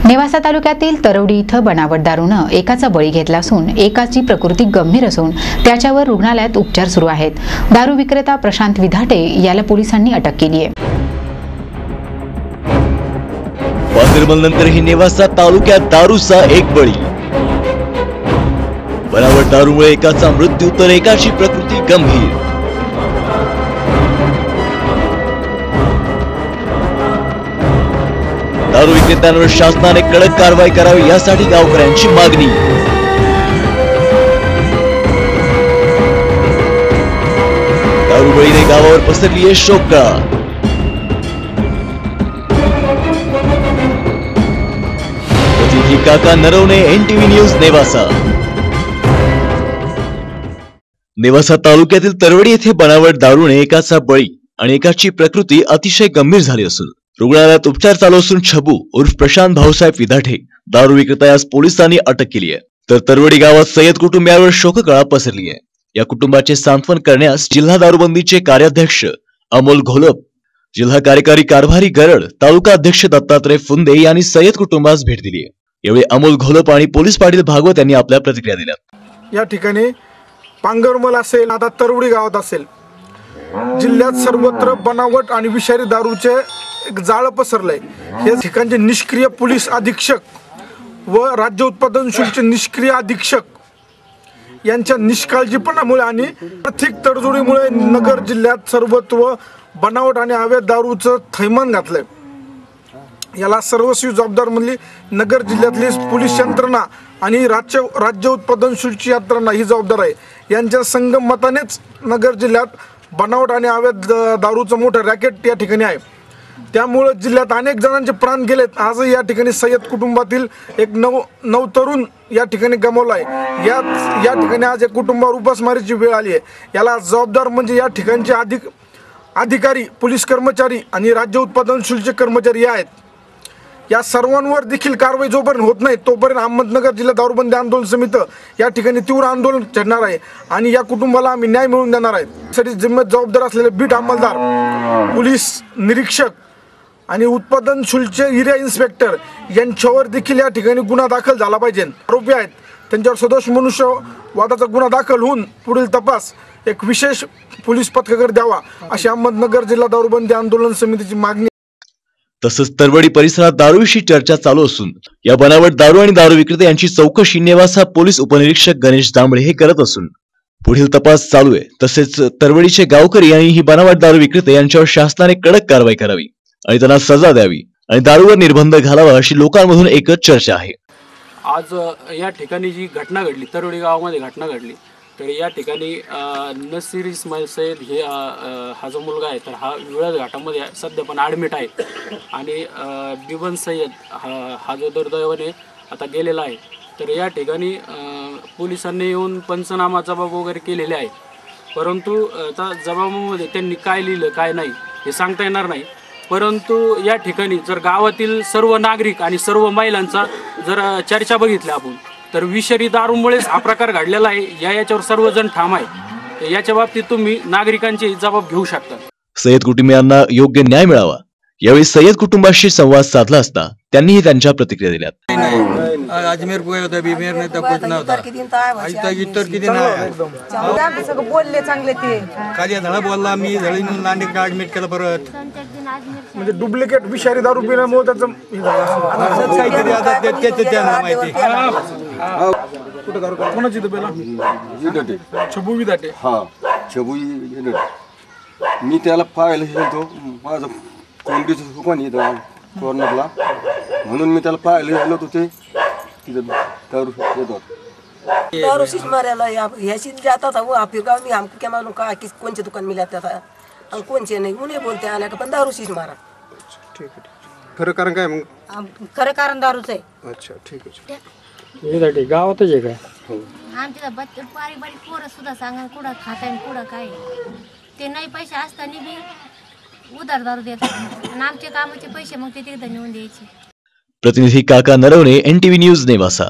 नेवासा तालुक्यातील तरवडी इथं बनावट दारूनं एकाचा बळी घेतला असून एकाची प्रकृती गंभीर असून त्याच्यावर रुग्णालयात उपचार सुरू आहेत। दारू विक्रेता प्रशांत विधाटे याला पोलिसांनी अटक केली आहे। निर्मलनंतरही नेवासा तालुक्यात दारूचा एक बळी। बनावट दारूमुळे एकाचा मृत्यू तर एकाची प्रकृती गंभीर। दारू विक्रेत्यांवर शासनाने कडक कारवाई करावी यासाठी गावकऱ्यांची मागणी। दारूबळीने गावावर पसरली आहे शोककळा। प्रतिनिधी काका नरवणे, NTV न्यूज, नेवासा। नेवासा तालुक्यातील तरवडी येथे बनावट दारूने एकाचा बळी आणि एकाची प्रकृती अतिशय गंभीर झाली असून रुग्णालयात उपचार चालू असून छबू उर्फ प्रशांत भाऊसाहेब विधाटे दारू विक्रेत्यास पोलिसांनी अटक केली आहे। तर तरवडी गावात सय्यद कुटुंबियावर शोककळा पसरली आहे। या कुटुंबाचे सांत्वन करण्यास जिल्हा दारूबंदीचे कार्याध्यक्ष अमोल घोलप, जिल्हा कार्यकारी कारभारी गरड, तालुका अध्यक्ष दत्तात्रय फुंदे यांनी सय्यद कुटुंबास भेट दिली आहे। यावेळी अमोल घोलप आणि पोलीस पाटील भागवत यांनी आपल्या प्रतिक्रिया दिल्या। या ठिकाणी पांगरमल असेल, आता तरवडी गावात असेल, जिल्ह्यात सर्वत्र बनावट आणि विषारी दारूचे एक जाळ पसरलंय। हे ठिकाणचे निष्क्रिय पोलीस अधीक्षक व राज्य उत्पादन शुल्कचे निष्क्रिय अधीक्षक यांच्या निष्काळजीपणामुळे आणि आर्थिक तडजोडीमुळे नगर जिल्ह्यात सर्वत्र बनावट आणि अवैध दारूचं थैमान घातलंय। याला सर्वस्वी जबाबदार म्हणली नगर जिल्ह्यातली पोलीस यंत्रणा आणि राज्य उत्पादन शुल्क यंत्रणा ही जबाबदार आहे। यांच्या संगमतानेच नगर जिल्ह्यात बनावट आणि अवैध दारूचं मोठं रॅकेट या ठिकाणी आहे। त्यामुळे जिल्ह्यात अनेक जणांचे प्राण गेलेत। आजही या ठिकाणी सय्यद कुटुंबातील एक नऊ तरुण या ठिकाणी गमावला आहे। या ठिकाणी आज एक कुटुंबावर उपासमारीची वेळ आली आहे। याला जबाबदार म्हणजे या ठिकाणचे अधिकारी, पोलीस कर्मचारी आणि राज्य उत्पादन शुल्क कर्मचारी आहेत। या सर्वांवर देखील कारवाई जोपर्यंत होत नाही तोपर्यंत अहमदनगर जिल्हा दारूबंदी आंदोलन समिती या ठिकाणी तीव्र आंदोलन छेडणार आहे आणि या कुटुंबाला आम्ही न्याय मिळवून देणार आहे। यासाठी जबाबदार असलेले बीट अंमलदार, पोलीस निरीक्षक आणि उत्पादन शुल्क एरिया इन्स्पेक्टर यांच्यावर देखील या ठिकाणी गुन्हा दाखल झाला पाहिजे। आरोपी आहेत त्यांच्यावर सदोष मनुष्यवादाचा गुन्हा दाखल होऊन पुढील तपास एक विशेष पोलीस पथकाकडे द्यावा अशी अहमदनगर जिल्हा दारूबंदी आंदोलन समितीची मागणी। तसंच तरवडी परिसरात दारूविषयी चर्चा चालू असून या बनावट दारू आणि दारू विक्रेते यांची चौकशी नेवासा पोलीस उपनिरीक्षक गणेश दामळे हे करत असून पुढील तपास चालू आहे। तसेच तरवडीचे गावकरी यांनी ही बनावट दारू विक्रेते यांच्यावर शासनाने कडक कारवाई करावी आणि त्यांना सजा द्यावी आणि दारूवर निर्बंध घालावा अशी लोकांमधून एकच चर्चा आहे। आज या ठिकाणी जी घटना घडली, तरवडी गावामध्ये घटना घडली, तर या ठिकाणी नसीर इस्माईल सय्यद हे हा जो मुलगा आहे तर हा विळद घाटामध्ये सध्या पण ॲडमिट आहे आणि बिबन सय्यद हा जो दुर्दैवाने आता गेलेला आहे। तर या ठिकाणी पोलिसांनी येऊन पंचनामा जबाब वगैरे केलेले आहे, परंतु आता जबाबामध्ये त्यांनी काय लिहिलं काय नाही हे सांगता येणार नाही। परंतु या ठिकाणी जर गावातील सर्व नागरिक आणि सर्व महिलांचा जर चर्चा बघितल्या आपण तर विषारी दारूमुळेच हा प्रकार घडलेला आहे याच्यावर सर्वजण ठाम आहे। याच्या बाबतीत तुम्ही नागरिकांचे जबाब घेऊ शकता। सय्यद कुटुंबियांना योग्य न्याय मिळावा यावेळी सय्यद कुटुंबाशी संवाद साधला असता त्यांनीही त्यांच्या प्रतिक्रिया दिल्या। अजमेर को होता, बीमेर नहीं था, कुछ ना होता। आज तक इतर किती नाही सगळं बोलले चांगले ते खाली धडा बोलला मी धडी नांदेड ऍडमिट केलं परत। म्हणजे डुप्लिकेट विषारी दारू पिल्यामुळे त्याचं काहीतरी आता त्याचं त्यांना माहिती। कुठं दारू कोणाची पेला? छबू विधाटे। हा, छबू विधाटे। मी त्याला पाहायला गेलो, माझं कोंबडीचं दुकान इथं कॉर्नरला, म्हणून मी त्याला पाहायला गेलो होतो। ते तिथं दारू येत होता। दारूशीच मारायला ह्याशी जातात वो फिर गाँव में हमको क्या मालूम का किस कौन से दुकान में जाता था और कौन से नहीं, उन्हें बोलते आने का पण दारूशीच मारा। ठीक है, खरं कारण काय मग? खरं कारण दारूच आहे। अच्छा, ठीक आहे। विधाटे गावातच आहे काय? आमच्या बच्चे बारीक बारीक पोरं सुद्धा सांगा कुठं खाताय कुठं काय ते नाही, पैसे असताना बी उधार दारू देतात आणि आमचे कामाचे पैसे मग ते तिकडे नेऊन द्यायचे। प्रतिनिधी काका नरवणे, NTV न्यूज, नेवासा।